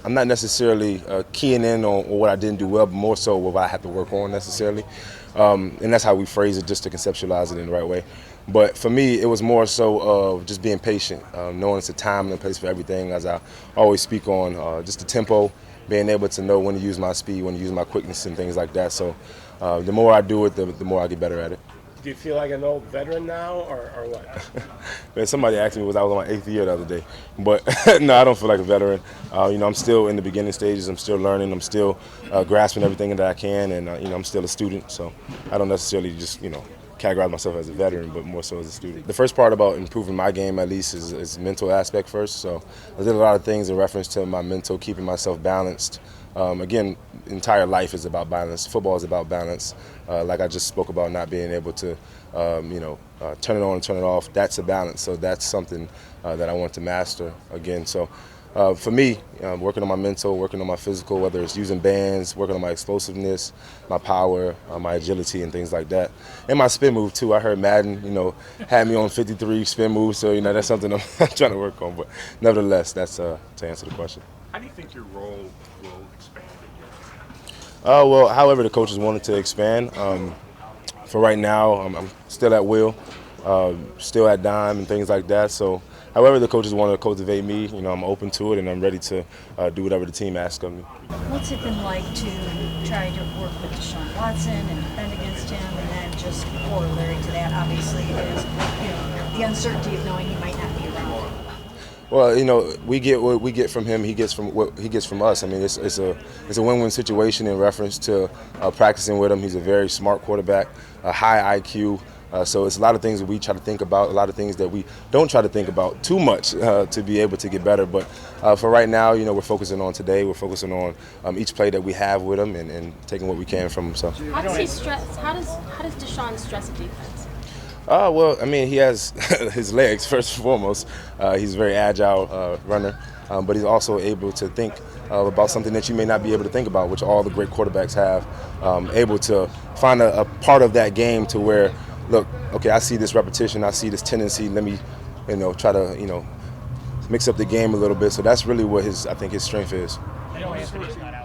I'm not necessarily keying in on what I didn't do well, but more so what I have to work on necessarily. And that's how we phrase it, just to conceptualize it in the right way. But for me, it was more so of just being patient, knowing it's a time and a place for everything, as I always speak on, just the tempo, being able to know when to use my speed, when to use my quickness and things like that. So the more I do it, the more I get better at it. Do you feel like an old veteran now, or what? Man, somebody asked me, I was on my 8th year the other day, but no, I don't feel like a veteran. I'm still in the beginning stages. I'm still learning. I'm still grasping everything that I can, and I'm still a student. So I don't necessarily just categorize myself as a veteran, but more so as a student. The first part about improving my game, at least, is mental aspect first. So I did a lot of things in reference to my mental, keeping myself balanced. Again, entire life is about balance. Football is about balance. Like I just spoke about, not being able to, turn it on and turn it off. That's a balance. So that's something that I want to master again. So for me, working on my mental, working on my physical, whether it's using bands, working on my explosiveness, my power, my agility, and things like that, and my spin move too. I heard Madden, had me on 53 spin moves. So that's something I'm trying to work on. But nevertheless, that's to answer the question. How do you think your role will expand again? Well, however the coaches wanted to expand. For right now, I'm still at will, still at dime and things like that. So however the coaches want to cultivate me, I'm open to it, and I'm ready to do whatever the team asks of me. What's it been like to try to work with Deshaun Watson and defend against him, and then just corollary to that, obviously, is the uncertainty of knowing he might not be around? Well, we get what we get from him. He gets from what he gets from us. I mean, it's a win-win situation in reference to practicing with him. He's a very smart quarterback, a high IQ. So it's a lot of things that we try to think about, a lot of things that we don't try to think about too much to be able to get better. But for right now, we're focusing on today. We're focusing on each play that we have with him and taking what we can from him. So. How does he stress? How does Deshaun stress a defense? Well, I mean, he has his legs, first and foremost. He's a very agile runner, but he's also able to think about something that you may not be able to think about, which all the great quarterbacks have, able to find a part of that game to where, look, okay, I see this repetition, I see this tendency, let me, try to, mix up the game a little bit. So that's really what I think his strength is. I know Anthony's not out